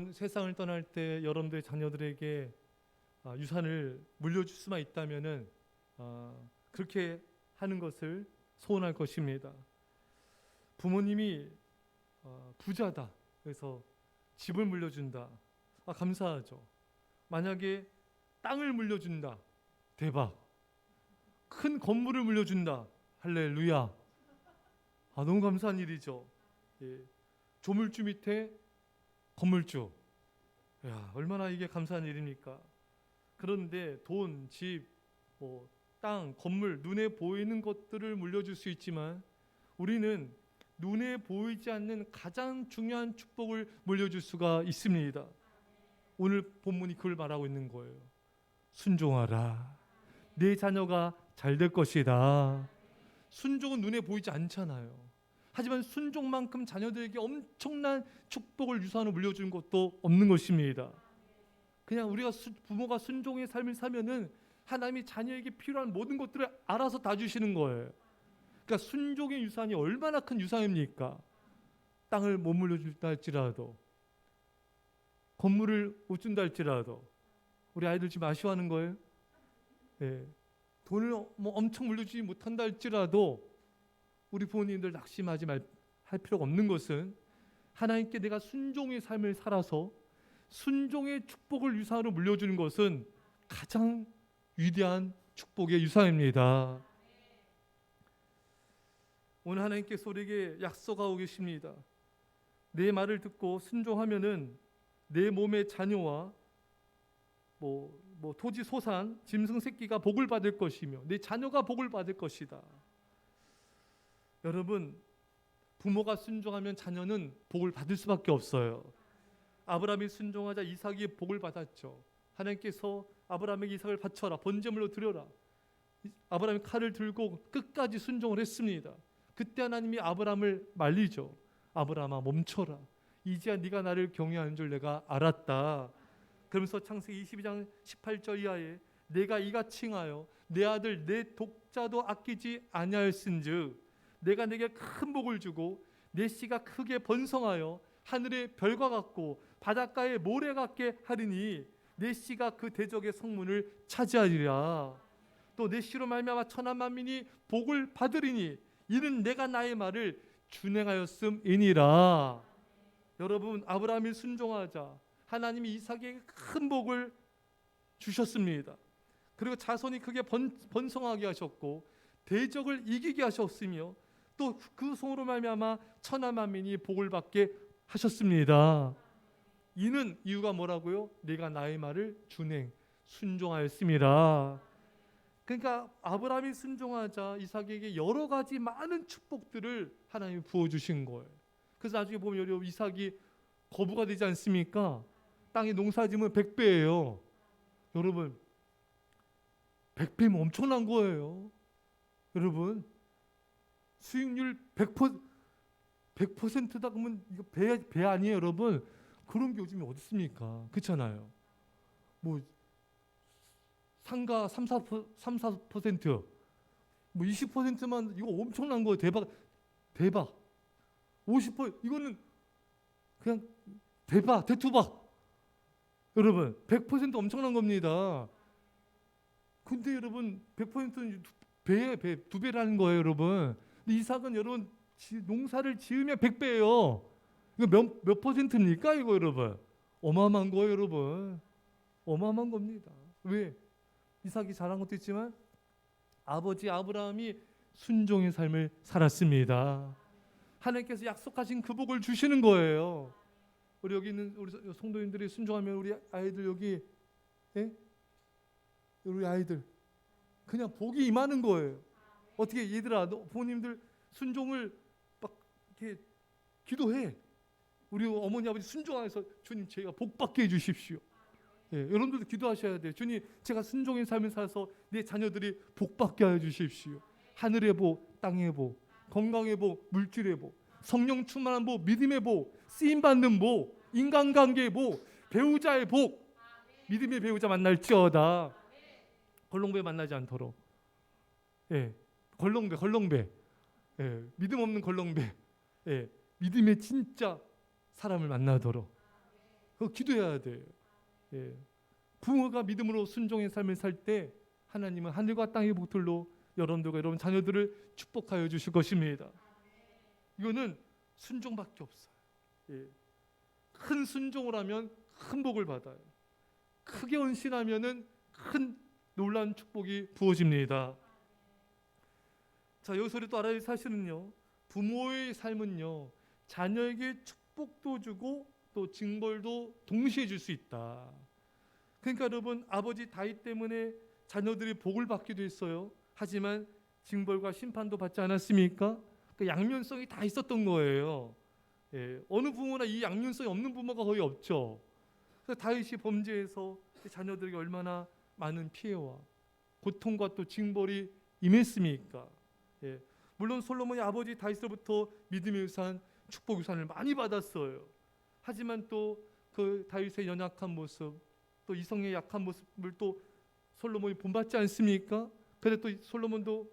여러분, 세상을 떠날 때 여러분들의 자녀들에게 유산을 물려줄 수만 있다면은 그렇게 하는 것을 소원할 것입니다. 부모님이 부자다, 그래서 집을 물려준다, 감사하죠. 만약에 땅을 물려준다, 대박. 큰 건물을 물려준다, 할렐루야. 너무 감사한 일이죠. 예. 조물주 밑에 건물주, 얼마나 이게 감사한 일입니까? 그런데 돈, 집, 땅, 건물, 눈에 보이는 것들을 물려줄 수 있지만 우리는 눈에 보이지 않는 가장 중요한 축복을 물려줄 수가 있습니다. 오늘 본문이 그걸 말하고 있는 거예요. 순종하라. 내 자녀가 잘 될 것이다. 순종은 눈에 보이지 않잖아요. 하지만 순종만큼 자녀들에게 엄청난 축복을 유산으로 물려주는 것도 없는 것입니다. 그냥 우리가 부모가 순종의 삶을 살면은 하나님이 자녀에게 필요한 모든 것들을 알아서 다 주시는 거예요. 그러니까 순종의 유산이 얼마나 큰 유산입니까? 땅을 못 물려준다 할지라도, 건물을 못 준다 할지라도, 우리 아이들 지금 아쉬워하는 거예요. 돈을 엄청 물려주지 못한다 할지라도 우리 부모님들 낙심하지 할 필요가 없는 것은 하나님께 내가 순종의 삶을 살아서 순종의 축복을 유산으로 물려주는 것은 가장 위대한 축복의 유산입니다. 오늘 하나님께서 우리에게 약속하고 계십니다. 내 말을 듣고 순종하면은 내 몸의 자녀와 토지 소산, 짐승 새끼가 복을 받을 것이며 내 자녀가 복을 받을 것이다. 여러분, 부모가 순종하면 자녀는 복을 받을 수밖에 없어요. 아브라함이 순종하자 이삭이 복을 받았죠. 하나님께서 아브라함에게 이삭을 바쳐라, 번제물로 드려라. 아브라함이 칼을 들고 끝까지 순종을 했습니다. 그때 하나님이 아브라함을 말리죠. 아브라함아, 멈춰라. 이제야 네가 나를 경외하는 줄 내가 알았다. 그러면서 창세기 22장 18절 이하에 내가 이같이 행하여 내 아들 내 독자도 아끼지 아니하였은즉 내가 내게 큰 복을 주고 내 씨가 크게 번성하여 하늘의 별과 같고 바닷가의 모래 같게 하리니 내 씨가 그 대적의 성문을 차지하리라. 또 내 씨로 말미암아 천하 만민이 복을 받으리니 이는 내가 나의 말을 준행하였음이니라. 여러분, 아브라함이 순종하자 하나님이 이삭에게 큰 복을 주셨습니다. 그리고 자손이 크게 번성하게 하셨고 대적을 이기게 하셨으며 또 그 성으로 말미암아 천하 만민이 복을 받게 하셨습니다. 이는 이유가 뭐라고요? 내가 나의 말을 순종하였습니다. 그러니까 아브라함이 순종하자 이삭에게 여러 가지 많은 축복들을 하나님이 부어주신 거예요. 그래서 나중에 보면 여러분, 이삭이 거부가 되지 않습니까? 땅에 농사지으면 100배예요. 여러분, 100배면 엄청난 거예요. 여러분, 수익률 100%다 그러면 이거 배 아니에요, 여러분? 그런 게 요즘에 어디 있습니까? 그렇잖아요. 상가 3-4%, 20%만 이거 엄청난 거예요. 대박. 50% 이거는 그냥 대투박. 여러분, 100% 엄청난 겁니다. 근데 여러분, 100%는 두 배라는 거예요, 여러분. 근데 이삭은 여러분 농사를 지으면 100배예요. 이거 몇 퍼센트입니까, 이거 여러분? 어마어마한 거예요, 여러분. 어마어마한 겁니다. 왜? 이삭이 잘한 것도 있지만 아버지 아브라함이 순종의 삶을 살았습니다. 하나님께서 약속하신 그 복을 주시는 거예요. 우리 여기 있는 우리 성도님들이 순종하면 우리 아이들 여기, 우리 아이들 그냥 복이 임하는 거예요. 어떻게, 얘들아, 너 부모님들 순종을 막 이렇게 기도해. 우리 어머니 아버지 순종하면서 주님, 제가 복 받게 해주십시오. 여러분들도 기도하셔야 돼요. 주님, 제가 순종의 삶을 살아서 내 자녀들이 복 받게 해주십시오. 하늘의 복, 땅의 복, 건강의 복, 물질의 복, 성령 충만한 복, 믿음의 복, 쓰임받는 복, 인간관계의 복, 배우자의 복. 믿음의 배우자 만날지어다. 걸렁배 만나지 않도록. 걸렁배. 믿음 없는 걸렁배. 믿음의 진짜 사람을 만나도록. 그거 기도해야 돼요. 예. 부모가 믿음으로 순종의 삶을 살 때 하나님은 하늘과 땅의 복들로 여러분들과 여러분 자녀들을 축복하여 주실 것입니다. 이거는 순종밖에 없어요. 예. 큰 순종을 하면 큰 복을 받아요. 크게 헌신하면은 큰 놀라운 축복이 부어집니다. 자, 여기서 우리 또 알아야 할 사실은요, 부모의 삶은요, 자녀에게 축복도 주고 또 징벌도 동시에 줄 수 있다. 그러니까 여러분, 아버지 다윗 때문에 자녀들이 복을 받기도 했어요. 하지만 징벌과 심판도 받지 않았습니까? 그 양면성이 다 있었던 거예요. 예, 어느 부모나 이 양면성이 없는 부모가 거의 없죠. 그래서 다윗이 범죄해서 자녀들에게 얼마나 많은 피해와 고통과 또 징벌이 임했습니까? 예, 물론 솔로몬이 아버지 다윗으로부터 믿음의 유산, 축복 유산을 많이 받았어요. 하지만 또 그 다윗의 연약한 모습, 또 이성의 약한 모습을 또 솔로몬이 본받지 않습니까? 그래 또 솔로몬도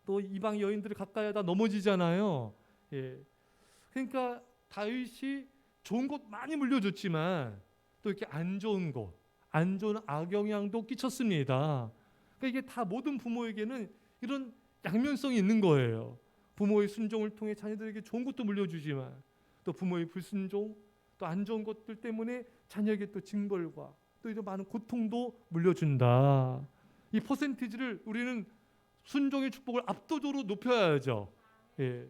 또 이방 여인들을 가까이 하다 넘어지잖아요. 예. 그러니까 다윗이 좋은 것 많이 물려줬지만 또 이렇게 안 좋은 것, 안 좋은 악영향도 끼쳤습니다. 그러니까 이게 다 모든 부모에게는 이런 양면성이 있는 거예요. 부모의 순종을 통해 자녀들에게 좋은 것도 물려주지만 또 부모의 불순종, 또 안 좋은 것들 때문에 자녀에게 또 징벌과 또 이런 많은 고통도 물려준다. 이 퍼센티지를 우리는 순종의 축복을 압도적으로 높여야죠. 예.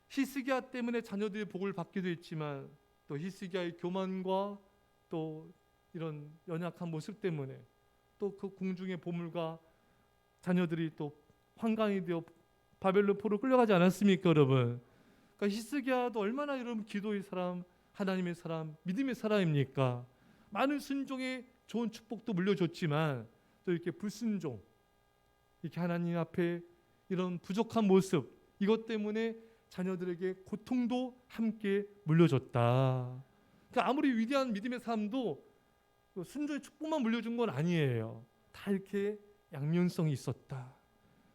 히스기야 때문에 자녀들이 복을 받기도 했지만 또 히스기야의 교만과 또 이런 연약한 모습 때문에 또 그 궁중의 보물과 자녀들이 또 환강이 되어 바벨론 포로 끌려가지 않았습니까, 여러분? 그러니까 히스기야도 얼마나 여러분 기도의 사람, 하나님의 사람, 믿음의 사람입니까? 많은 순종의 좋은 축복도 물려줬지만 또 이렇게 불순종, 이렇게 하나님 앞에 이런 부족한 모습, 이것 때문에 자녀들에게 고통도 함께 물려줬다. 그러니까 아무리 위대한 믿음의 삶도 순종의 축복만 물려준 건 아니에요. 다 이렇게 양면성이 있었다.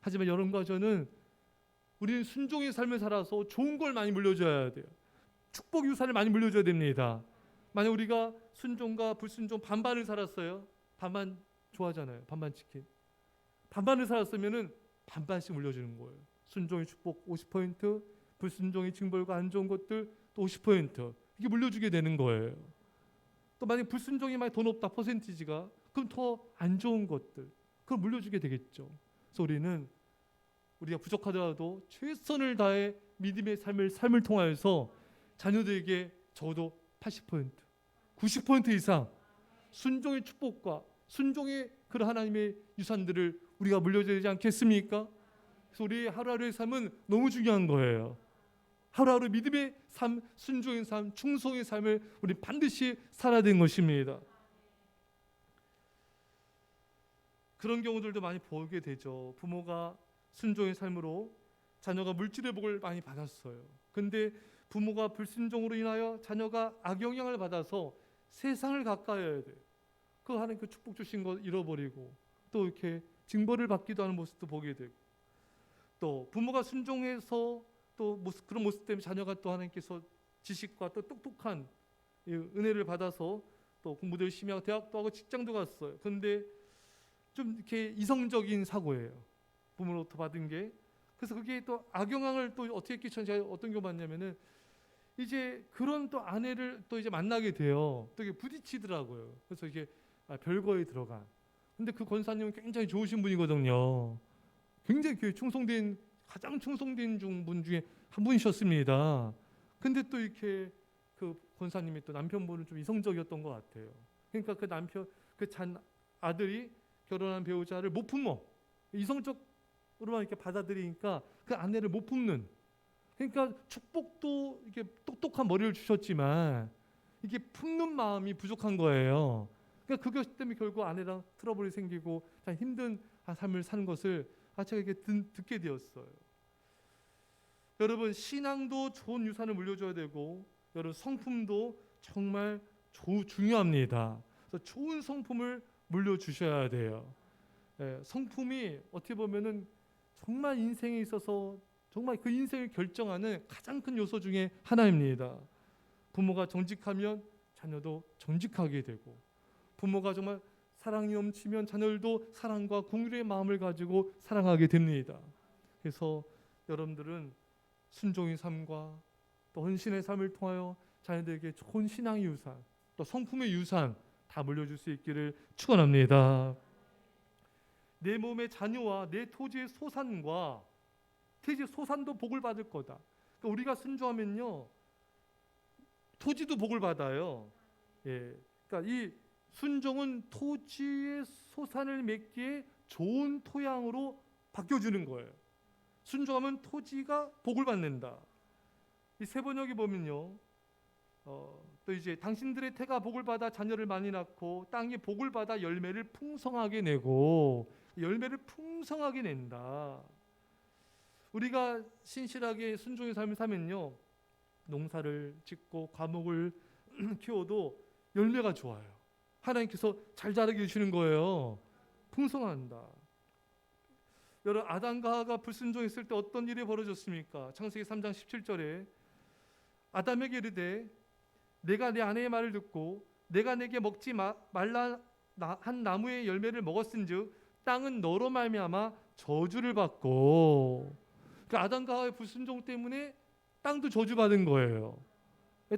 하지만 여러분과 저는 우리는 순종의 삶을 살아서 좋은 걸 많이 물려줘야 돼요. 축복 유산을 많이 물려줘야 됩니다. 만약 우리가 순종과 불순종 반반을 살았어요. 반반 좋아하잖아요. 반반 치킨. 반반을 살았으면은 반반씩 물려주는 거예요. 순종의 축복 50%, 불순종의 징벌과 안 좋은 것들 또 50%. 이게 물려주게 되는 거예요. 또 만약 불순종이 많이 더 높다 퍼센티지가, 그럼 더 안 좋은 것들 그걸 물려주게 되겠죠. 그래서 우리가 부족하더라도 최선을 다해 믿음의 삶을 통하여서 자녀들에게 적어도 80%, 90% 이상 순종의 축복과 순종의 그런 하나님의 유산들을 우리가 물려줘야 되지 않겠습니까? 그래서 우리의 하루하루의 삶은 너무 중요한 거예요. 하루하루 믿음의 삶, 순종의 삶, 충성의 삶을 우리 반드시 살아야 되는 것입니다. 그런 경우들도 많이 보게 되죠. 부모가 순종의 삶으로 자녀가 물질의 복을 많이 받았어요. 근데 부모가 불순종으로 인하여 자녀가 악영향을 받아서 세상을 가까이 해야 돼요. 그 하나님 그 축복 주신 거 잃어버리고 또 이렇게 징벌을 받기도 하는 모습도 보게 되고, 또 부모가 순종해서 또 그런 모습 때문에 자녀가 또 하나님께서 지식과 또 똑똑한 은혜를 받아서 또 공부도 열심히 하고 대학도 하고 직장도 갔어요. 그런데 좀 이렇게 이성적인 사고예요. 부모로부터 받은 게. 그래서 그게 또 악영향을 또 어떻게 끼쳤는지 제가 어떤 경우 봤냐면은 이제 그런 또 아내를 또 이제 만나게 돼요. 또 이게 부딪히더라고요. 그래서 이게 별거에 들어간. 근데 그 권사님은 굉장히 좋으신 분이거든요. 굉장히 교회 가장 충성된 분 중에 한 분이셨습니다. 근데 또 이렇게 그 권사님이 또 남편분은 좀 이성적이었던 것 같아요. 그러니까 그 남편, 아들이 결혼한 배우자를 못 품어. 이성적으로만 이렇게 받아들이니까 그 아내를 못 품는. 그러니까 축복도 이게 똑똑한 머리를 주셨지만 이게 품는 마음이 부족한 거예요. 그러니까 그것 때문에 결국 아내랑 트러블이 생기고 참 힘든 삶을 사는 것을 제가 이렇게 듣게 되었어요. 여러분, 신앙도 좋은 유산을 물려줘야 되고, 여러분 성품도 정말 중요합니다. 그래서 좋은 성품을 물려주셔야 돼요. 성품이 어떻게 보면은 정말 인생에 있어서 정말 그 인생을 결정하는 가장 큰 요소 중에 하나입니다. 부모가 정직하면 자녀도 정직하게 되고, 부모가 정말 사랑이 넘치면 자녀들도 사랑과 긍휼의 마음을 가지고 사랑하게 됩니다. 그래서 여러분들은 순종의 삶과 또 헌신의 삶을 통하여 자녀들에게 좋은 신앙의 유산, 또 성품의 유산 다 물려줄 수 있기를 축원합니다. 내 몸의 자녀와 내 토지의 소산과 토지의 소산도 복을 받을 거다. 그러니까 우리가 순종하면요, 토지도 복을 받아요. 예, 그러니까 이 순종은 토지의 소산을 맺기에 좋은 토양으로 바뀌어주는 거예요. 순종하면 토지가 복을 받는다. 이 세번역에 보면요, 또 이제 당신들의 태가 복을 받아 자녀를 많이 낳고 땅이 복을 받아 열매를 풍성하게 내고, 열매를 풍성하게 낸다. 우리가 신실하게 순종의 삶을 살면요, 농사를 짓고 과목을 키워도 열매가 좋아요. 하나님께서 잘 자라게 해주시는 거예요. 풍성한다. 여러분, 아담과 하와가 불순종했을 때 어떤 일이 벌어졌습니까? 창세기 3장 17절에 아담에게 이르되 내가 내 아내의 말을 듣고 내가 내게 먹지 말라 한 나무의 열매를 먹었은즉 땅은 너로 말미암아 저주를 받고, 그 아담과 하와의 불순종 때문에 땅도 저주받은 거예요.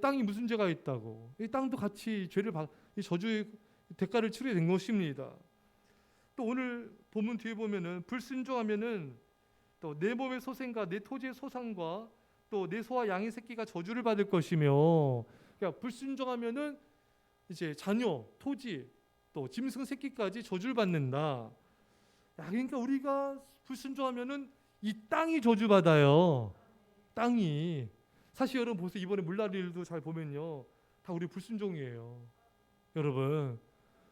땅이 무슨 죄가 있다고? 이 땅도 같이 죄를 이 저주의 대가를 치르게 된 것입니다. 또 오늘 본문 뒤에 보면은 불순종하면은 또 내 몸의 소생과 내 토지의 소산과 또 내 소와 양의 새끼가 저주를 받을 것이며, 그러니까 불순종하면은 이제 자녀, 토지, 또 짐승 새끼까지 저주를 받는다. 그러니까 우리가 불순종하면은 이 땅이 저주받아요. 땅이. 사실 여러분 보세요. 이번에 물난리도 잘 보면요, 다 우리 불순종이에요. 여러분,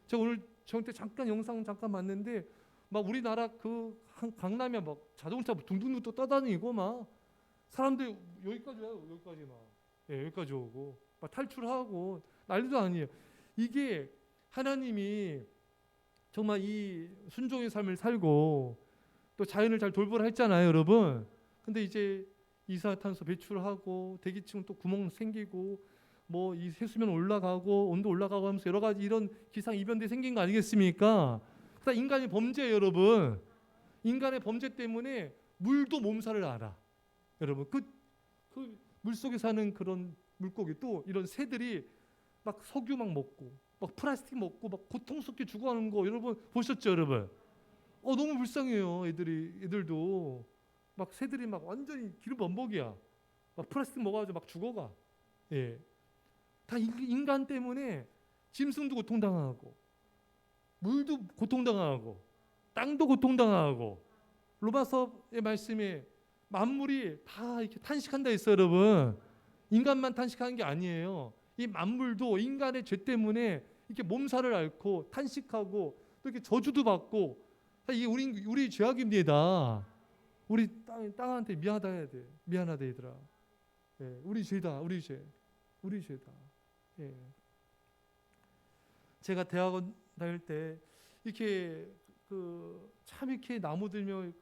제가 오늘 저한테 잠깐 영상 잠깐 봤는데 막 우리나라 그 강남에 막 자동차 둥둥둥 또 떠다니고 막 사람들 여기까지 와요. 여기까지 막, 예, 여기까지 오고 막 탈출하고 난리도 아니에요. 이게 하나님이 정말 이 순종의 삶을 살고 또 자연을 잘 돌보라 했잖아요, 여러분. 근데 이제 이산화탄소 배출하고 대기층 또 구멍 생기고 뭐 이 해수면 올라가고 온도 올라가고 하면서 여러 가지 이런 기상 이변들이 생긴 거 아니겠습니까? 그러니까 인간의 범죄예요, 여러분. 인간의 범죄 때문에 물도 몸살을 앓아. 여러분, 그 물속에 사는 그런 물고기 또 이런 새들이 막 석유 막 먹고 막 플라스틱 먹고 막 고통스럽게 죽어가는 거 여러분 보셨죠, 여러분? 너무 불쌍해요, 애들도. 막 새들이 막 완전히 기름 범벅이야. 막 플라스틱 먹어가지고 막 죽어가. 예, 다 인간 때문에 짐승도 고통당하고, 물도 고통당하고, 땅도 고통당하고. 로마서의 말씀에 만물이 다 이렇게 탄식한다 했어요, 여러분. 인간만 탄식하는 게 아니에요. 이 만물도 인간의 죄 때문에 이렇게 몸살을 앓고 탄식하고 또 이렇게 저주도 받고. 이게 우리 죄악입니다. 우리 땅한테 미안하다 해야 돼. 미안하다 얘들아. 예, 우리 죄다. 우리 죄다. 예. 제가 대학원 다닐 때 이렇게 참 이렇게 나무 들면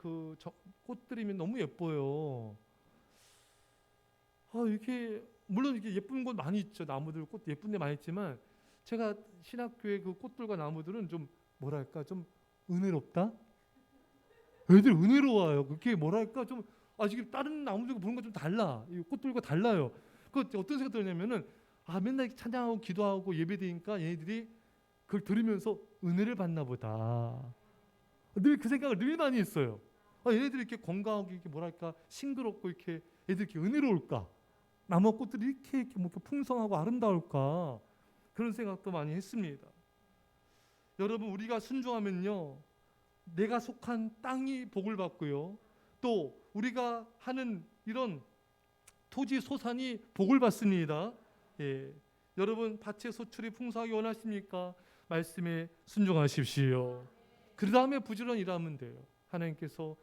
꽃들이면 너무 예뻐요. 이렇게 물론 이렇게 예쁜 곳 많이 있죠. 나무들 꽃 예쁜 데 많이 있지만 제가 신학교의 그 꽃들과 나무들은 좀 뭐랄까 좀 은혜롭다. 애들 은혜로워요. 그게 뭐랄까 좀 지금 다른 나무들과 보는 거 좀 달라. 이 꽃들과 달라요. 그 어떤 생각 들었냐면은 맨날 찬양하고 기도하고 예배드리니까 얘네들이 그걸 들으면서 은혜를 받나 보다. 늘 그 생각을 늘 많이 했어요. 얘네들이 이렇게 건강하고 이렇게 뭐랄까 싱그럽고 이렇게 애들 이렇게 은혜로울까? 나무 꽃들이 이렇게 뭐 풍성하고 아름다울까? 그런 생각도 많이 했습니다. 여러분, 우리가 순종하면요, 내가 속한 땅이 복을 받고요, 또 우리가 하는 이런 토지 소산이 복을 받습니다. 예, 여러분 밭의 소출이 풍성하게 원하십니까? 말씀에 순종하십시오. 그 다음에 부지런히 일하면 돼요. 하나님께서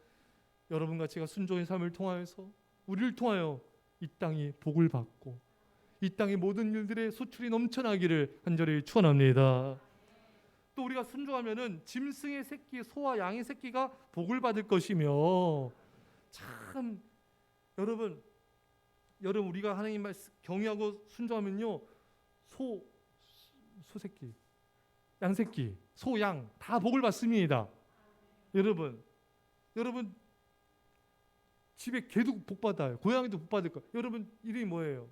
여러분과 제가 순종의 삶을 통하여서 우리를 통하여 이 땅이 복을 받고 이 땅의 모든 일들의 소출이 넘쳐나기를 간절히 축원합니다. 또 우리가 순종하면은 짐승의 새끼, 소와 양의 새끼가 복을 받을 것이며, 참 여러분 여러분 우리가 하나님 말씀 경외하고 순종하면요, 소새끼, 양새끼, 소, 양 다 복을 받습니다. 여러분 집에 개도 복 받아요. 고양이도 복 받을 거예요. 여러분 이름이 뭐예요?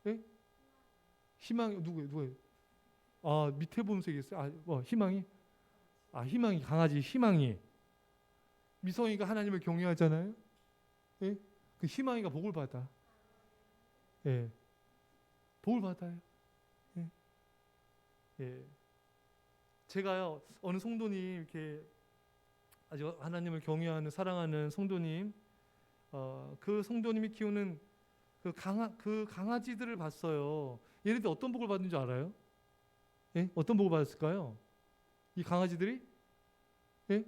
예? 희망이 누구예요? 아, 밑에 보면 있어요. 희망이? 희망이, 강아지 희망이. 미성이가 하나님을 경외하잖아요. 예? 그 희망이가 복을 받아. 예. 복을 받아요. 예. 예. 제가요, 어느 성도님, 이렇게 아주 하나님을 경외하는, 사랑하는 성도님, 그 성도님이 키우는 그 강아지들을 봤어요. 얘네들 어떤 복을 받는 줄 알아요? 예? 어떤 복을 받았을까요? 이 강아지들이? 예?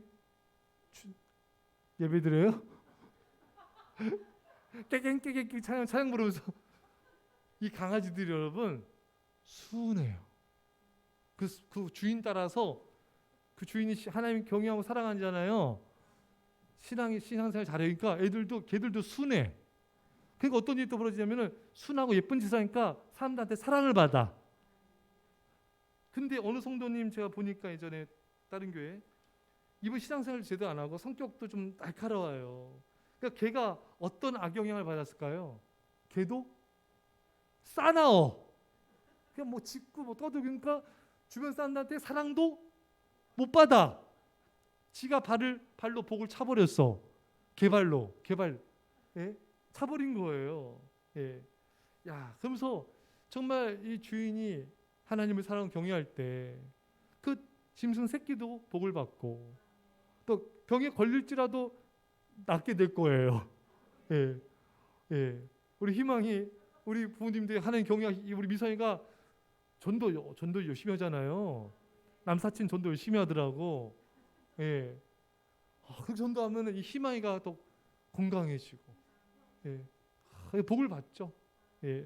예배 드려요? 깨갱깨갱 찬양 부르면서. 이 강아지들이 여러분 순해요. 그 주인 따라서, 그 주인이 하나님 경외하고 사랑하잖아요. 신앙생활 잘하니까 걔들도 순해. 그러니까 어떤 일이 또 벌어지냐면은 순하고 예쁜 짓을 하니까 사람들한테 사랑을 받아. 근데 어느 성도님 제가 보니까 예전에 다른 교회, 이분 신앙생활 제대로 안 하고 성격도 좀 날카로워요. 그러니까 걔가 어떤 악영향을 받았을까요? 걔도 싸나워. 그냥 뭐 짖고 뭐 떠들니까 주변 사람들한테 사랑도 못 받아. 지가 발로 복을 차버렸어. 개발. 예? 차버린 거예요. 예. 야, 그러면서 정말 이 주인이 하나님을 사랑하고 경외할 때 그 짐승 새끼도 복을 받고 또 병에 걸릴지라도 낫게 될 거예요. 예. 예. 우리 희망이, 우리 부모님들 하나님 경외하기, 우리 미선이가 전도 열심히 하잖아요. 남사친 전도 열심히 하더라고. 예. 그 전도하면은 이 희망이가 또 건강해지고, 예. 복을 받죠. 예.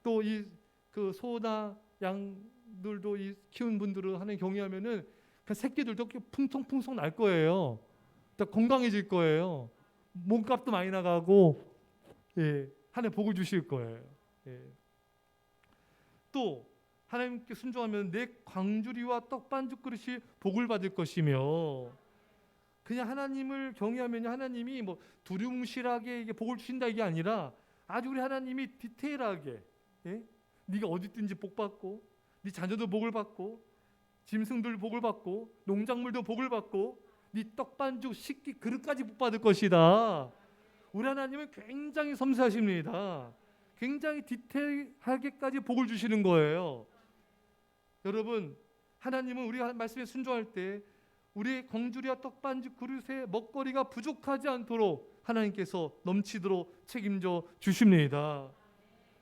또 이 그 소나 양들도 이 키운 분들은 하나님 경외하면은 그 새끼들도 풍성풍성 날 거예요. 또 건강해질 거예요. 몸값도 많이 나가고, 예. 하나님 복을 주실 거예요. 예. 또 하나님께 순종하면 내 광주리와 떡반죽 그릇이 복을 받을 것이며, 그냥 하나님을 경외하면 하나님이 뭐 두루뭉실하게 이게 복을 주신다 이게 아니라 아주 우리 하나님이 디테일하게, 예? 네가 어디 있든지 복 받고, 네 자녀도 복을 받고, 짐승들 복을 받고, 농작물도 복을 받고, 네 떡반죽 식기 그릇까지 복 받을 것이다. 우리 하나님은 굉장히 섬세하십니다. 굉장히 디테일하게까지 복을 주시는 거예요. 여러분, 하나님은 우리가 말씀에 순종할 때 우리의 광주리와 떡반죽 그릇에 먹거리가 부족하지 않도록 하나님께서 넘치도록 책임져 주십니다.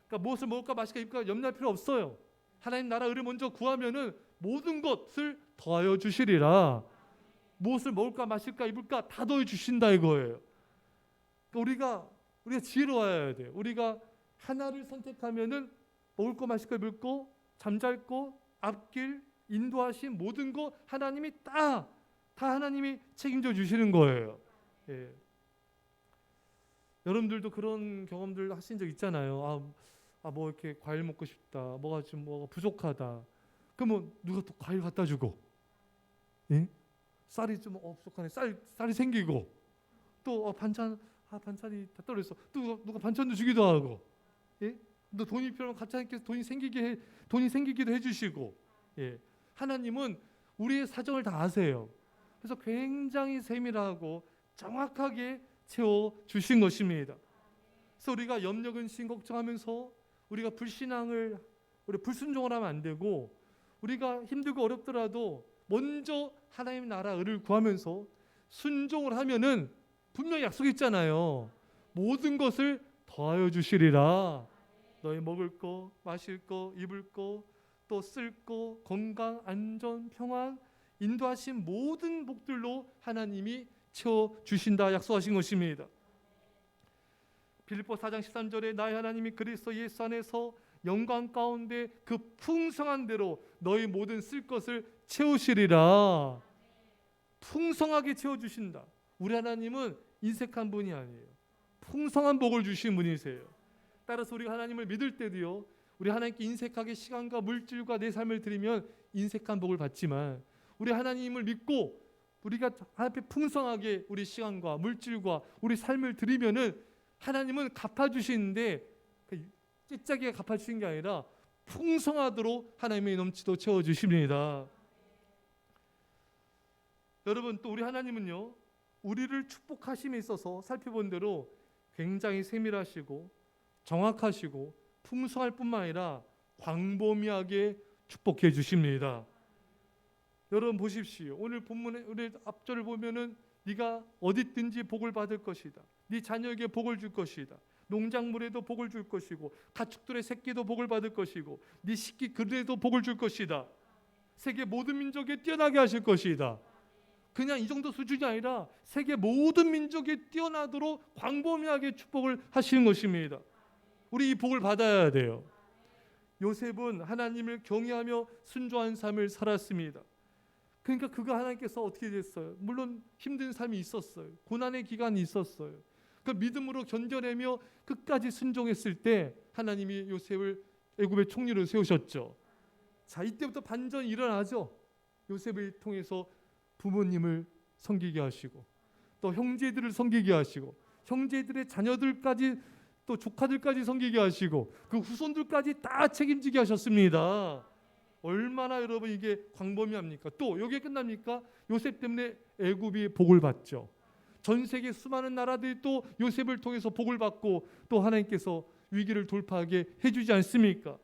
그러니까 무엇을 먹을까 마실까 입을까 염려할 필요 없어요. 하나님 나라 의를 먼저 구하면은 모든 것을 더하여 주시리라. 무엇을 먹을까 마실까 입을까 다 더해 주신다 이거예요. 그러니까 우리가 지혜로워야 돼요. 우리가 하나를 선택하면은 먹을 거 마실 거 입을 거 잠잘 거 앞길 인도하신 모든 거 하나님이 다 하나님이 책임져 주시는 거예요. 예. 여러분들도 그런 경험들 하신 적 있잖아요. 뭐 이렇게 과일 먹고 싶다. 뭐가 부족하다. 그러면 누가 또 과일 갖다 주고, 예? 쌀이 좀 부족하네. 쌀이 생기고, 또 반찬이 다 떨어졌어. 또 누가 반찬도 주기도 하고, 예? 또 돈이 필요하면 같이 함께 돈이 생기기도 해주시고, 예. 하나님은 우리의 사정을 다 아세요. 그래서 굉장히 세밀하고 정확하게 채워 주신 것입니다. 그래서 우리가 염려 근심 걱정하면서 우리가 불순종을 하면 안 되고, 우리가 힘들고 어렵더라도 먼저 하나님 나라 의를 구하면서 순종을 하면은 분명히 약속이 있잖아요. 모든 것을 더하여 주시리라. 너희 먹을 거, 마실 거, 입을 거, 또 쓸 거, 건강, 안전, 평안, 인도하신 모든 복들로 하나님이 채워 주신다 약속하신 것입니다. 빌립보 4장 13절에 나의 하나님이 그리스도 예수 안에서 영광 가운데 그 풍성한 대로 너희 모든 쓸 것을 채우시리라. 풍성하게 채워주신다. 우리 하나님은 인색한 분이 아니에요. 풍성한 복을 주신 분이세요. 따라서 우리가 하나님을 믿을 때도요, 우리 하나님께 인색하게 시간과 물질과 내 삶을 드리면 인색한 복을 받지만, 우리 하나님을 믿고 우리가 하나님 앞에 풍성하게 우리 시간과 물질과 우리 삶을 드리면은 하나님은 갚아주시는데 찌짜기가 갚아주시는 게 아니라 풍성하도록 하나님의 넘치도 채워주십니다. 여러분, 또 우리 하나님은요, 우리를 축복하심에 있어서 살펴본 대로 굉장히 세밀하시고 정확하시고 풍성할 뿐만 아니라 광범위하게 축복해 주십니다. 여러분 보십시오. 오늘 본문의 우리 앞절을 보면은 네가 어디 있든지 복을 받을 것이다. 네 자녀에게 복을 줄 것이다. 농작물에도 복을 줄 것이고 가축들의 새끼도 복을 받을 것이고 네 식기 그들에도 복을 줄 것이다. 세계 모든 민족에 뛰어나게 하실 것이다. 그냥 이 정도 수준이 아니라 세계 모든 민족에 뛰어나도록 광범위하게 축복을 하시는 것입니다. 우리 이 복을 받아야 돼요. 요셉은 하나님을 경외하며 순종한 삶을 살았습니다. 그러니까 그가 하나님께서 어떻게 됐어요? 물론 힘든 삶이 있었어요. 고난의 기간이 있었어요. 그 믿음으로 견뎌내며 끝까지 순종했을 때 하나님이 요셉을 애굽의 총리로 세우셨죠. 자, 이때부터 반전이 일어나죠. 요셉을 통해서 부모님을 섬기게 하시고 또 형제들을 섬기게 하시고 형제들의 자녀들까지 또 조카들까지 섬기게 하시고 그 후손들까지 다 책임지게 하셨습니다. 얼마나 여러분 이게 광범위합니까? 또 여기에 끝납니까? 요셉 때문에 애굽이 복을 받죠. 전 세계 수많은 나라들이 또 요셉을 통해서 복을 받고 또 하나님께서 위기를 돌파하게 해주지 않습니까?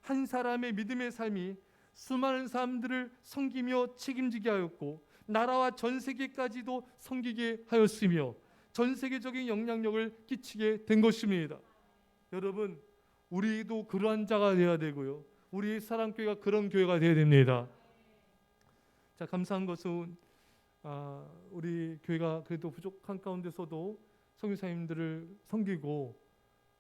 한 사람의 믿음의 삶이 수많은 사람들을 섬기며 책임지게 하였고 나라와 전 세계까지도 섬기게 하였으며 전 세계적인 영향력을 끼치게 된 것입니다. 여러분, 우리도 그러한 자가 되어야 되고요. 우리 사랑교회가 그런 교회가 되어야 됩니다. 자, 감사한 것은 우리 교회가 그래도 부족한 가운데서도 선교사님들을 섬기고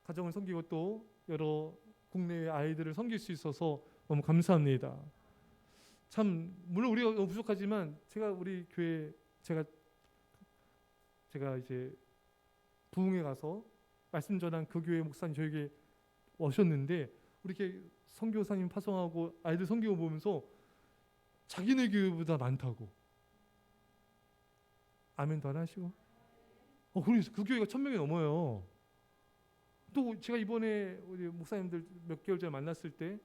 가정을 섬기고 또 여러 국내의 아이들을 섬길 수 있어서 너무 감사합니다. 참 물론 우리가 너무 부족하지만 제가 우리 교회 제가 이제 부흥에 가서 말씀 전한 그 교회 목사님 저에게 오셨는데 우리 이렇게 선교사님 파송하고 아이들 섬기고 보면서 자기네 교회보다 많다고 아멘도 안 하시고 그래서 그 교회가 1000명이 넘어요. 또 제가 이번에 우리 목사님들 몇 개월 전에 만났을 때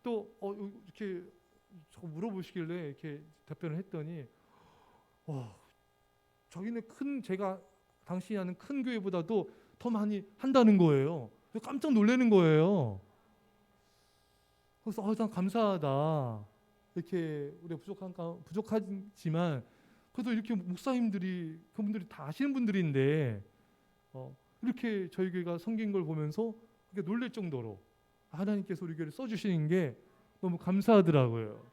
또 이렇게 자꾸 물어보시길래 이렇게 답변을 했더니 자기네 제가 당신이 하는 큰 교회보다도 더 많이 한다는 거예요. 깜짝 놀라는 거예요. 그래서 난 감사하다. 이렇게 우리가 부족하지만 그래도 이렇게 목사님들이 그분들이 다 아시는 분들인데 이렇게 저희 교회가 섬긴 걸 보면서 그게 놀랄 정도로 하나님께서 우리 교회를 써주시는 게 너무 감사하더라고요.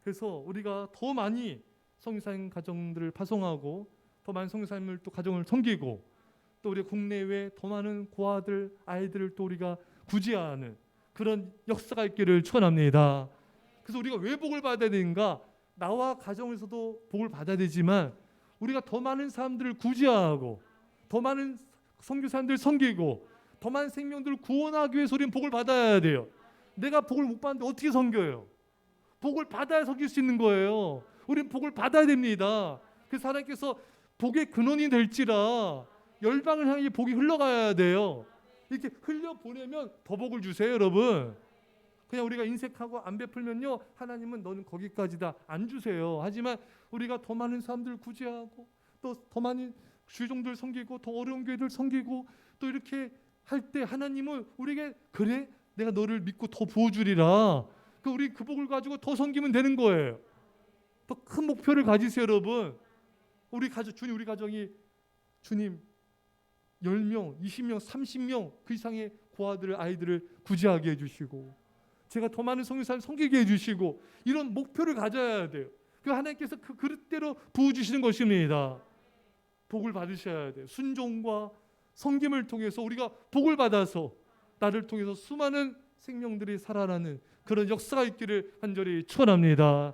그래서 우리가 더 많이 선교사님 가정들을 파송하고 더 많은 선교사님을 또 가정을 섬기고 또 우리 국내외 더 많은 고아들 아이들을 또 우리가 구제하는 그런 역사가 있기를 축원합니다. 그래서 우리가 왜 복을 받아야 되는가? 나와 가정에서도 복을 받아야 되지만 우리가 더 많은 사람들을 구제하고 더 많은 선교사님들 섬기고 더 많은 생명들을 구원하기 위해서 우리는 복을 받아야 돼요. 내가 복을 못 받는데 어떻게 섬겨요? 복을 받아야 섬길 수 있는 거예요. 우리는 복을 받아야 됩니다. 그래서 하나님께서 복의 근원이 될지라 열방을 향해 복이 흘러가야 돼요. 이렇게 흘려보내면 더 복을 주세요, 여러분. 그냥 우리가 인색하고 안 베풀면요, 하나님은 너는 거기까지다 안 주세요. 하지만 우리가 더 많은 사람들 구제하고 또 더 많은 주종들 섬기고 더 어려운 교회들 섬기고 또 이렇게 할 때 하나님은 우리에게 그래? 내가 너를 믿고 더 부어주리라. 우리 그 복을 가지고 더 섬기면 되는 거예요. 더 큰 목표를 가지세요, 여러분. 우리 가정이 주님 10명, 20명, 30명 그 이상의 고아들을 아이들을 구제하게 해주시고 제가 더 많은 선교사를 섬기게 해주시고 이런 목표를 가져야 돼요. 그 하나님께서 그 그릇대로 부어주시는 것입니다. 복을 받으셔야 돼요. 순종과 섬김을 통해서 우리가 복을 받아서 나를 통해서 수많은 생명들이 살아나는 그런 역사가 있기를 간절히 축원합니다.